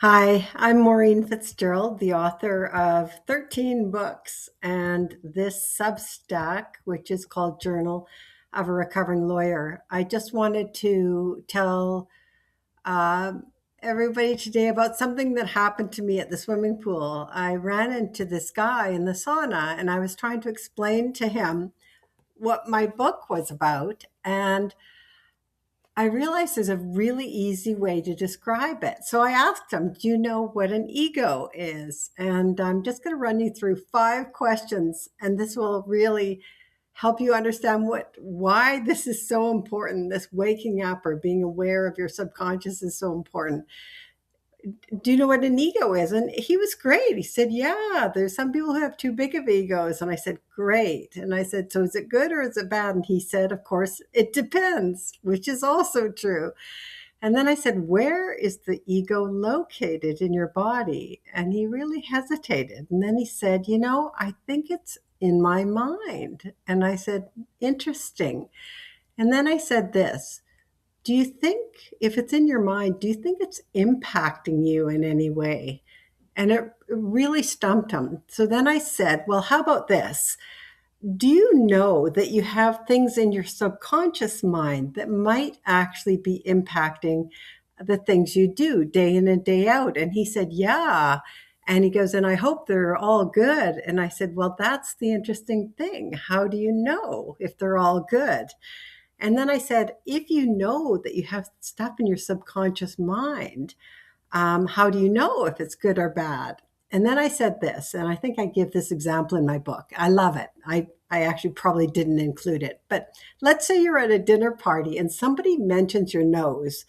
Hi, I'm Maureen Fitzgerald, the author of 13 books and this Substack, which is called Journal of a Recovering Lawyer. I just wanted to tell uh, everybody today about something that happened to me at the swimming pool. I ran into this guy in the sauna and I was trying to explain to him what my book was about. And I realized there's a really easy way to describe it. So I asked him, do you know what an ego is? And I'm just going to run you through 5 questions, and this will really help you understand why this is so important. This waking up or being aware of your subconscious is so important. Do you know what an ego is? And he was great. He said, yeah, there's some people who have too big of egos. And I said, great. And I said, so is it good or is it bad? And he said, of course, it depends, which is also true. And then I said, where is the ego located in your body? And he really hesitated. And then he said, I think it's in my mind. And I said, interesting. And then I said this, do you think, if it's in your mind, do you think it's impacting you in any way? And it really stumped him. So then I said, well, how about this? Do you know that you have things in your subconscious mind that might actually be impacting the things you do day in and day out? And he said, yeah. And he goes, and I hope they're all good. And I said, well, that's the interesting thing. How do you know if they're all good? And then I said, if you know that you have stuff in your subconscious mind, how do you know if it's good or bad? And then I said this, and I think I give this example in my book. I love it. I actually probably didn't include it. But let's say you're at a dinner party and somebody mentions your nose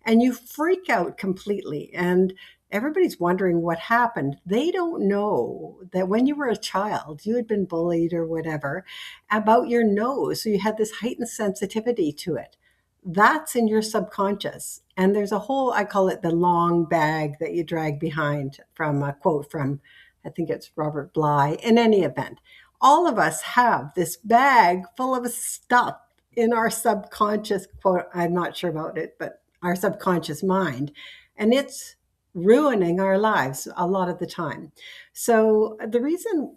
and you freak out completely. And everybody's wondering what happened. They don't know that when you were a child, you had been bullied or whatever about your nose. So you had this heightened sensitivity to it. That's in your subconscious. And there's a whole, I call it the long bag that you drag behind, from a quote from, I think it's Robert Bly. In any event, all of us have this bag full of stuff in our subconscious, quote, I'm not sure about it, but our subconscious mind. And it's ruining our lives a lot of the time. So the reason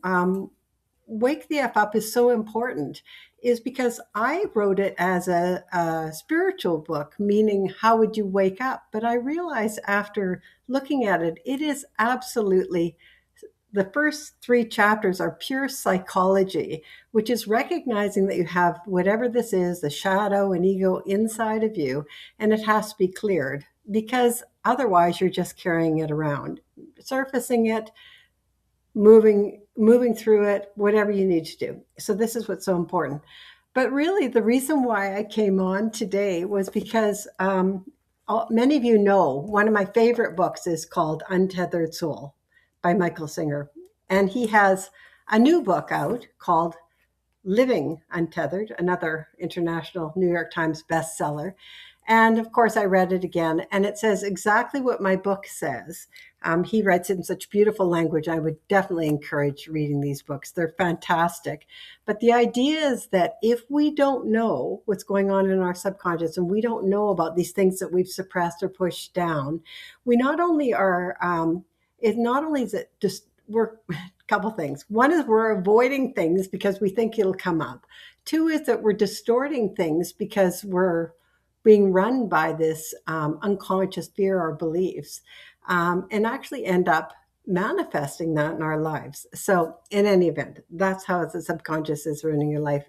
Wake the F Up is so important is because I wrote it as a spiritual book, meaning how would you wake up? But I realized after looking at it, it is absolutely, the first 3 chapters are pure psychology, which is recognizing that you have whatever this is, the shadow and ego inside of you, and it has to be cleared because otherwise you're just carrying it around, surfacing it, moving through it, whatever you need to do. So this is what's so important. But really, the reason why I came on today was because many of you know one of my favorite books is called Untethered Soul by Michael Singer. And he has a new book out called Living Untethered, another international New York Times bestseller. And of course, I read it again, and it says exactly what my book says. He writes it in such beautiful language. I would definitely encourage reading these books. They're fantastic. But the idea is that if we don't know what's going on in our subconscious and we don't know about these things that we've suppressed or pushed down, we not only are, it not only is it just, we're, couple things. One is we're avoiding things because we think it'll come up. Two is that we're distorting things because we're being run by this unconscious fear or beliefs, and actually end up manifesting that in our lives. So, in any event, that's how the subconscious is ruining your life.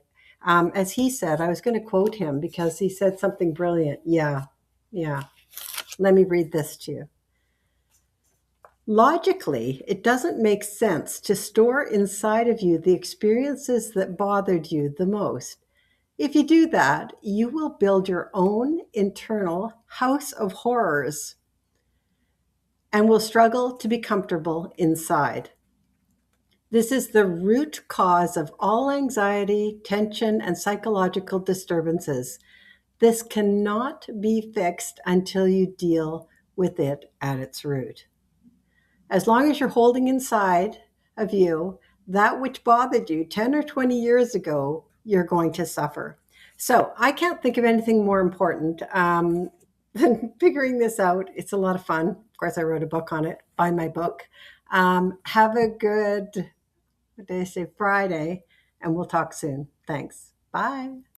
As he said, I was going to quote him because he said something brilliant. Yeah, yeah. Let me read this to you. Logically, it doesn't make sense to store inside of you the experiences that bothered you the most. If you do that, you will build your own internal house of horrors and will struggle to be comfortable inside. This is the root cause of all anxiety, tension, and psychological disturbances. This cannot be fixed until you deal with it at its root. As long as you're holding inside of you that which bothered you 10 or 20 years ago, you're going to suffer. So I can't think of anything more important than figuring this out. It's a lot of fun. Of course, I wrote a book on it. Buy my book. Have a good, what did I say, Friday, and we'll talk soon. Thanks. Bye.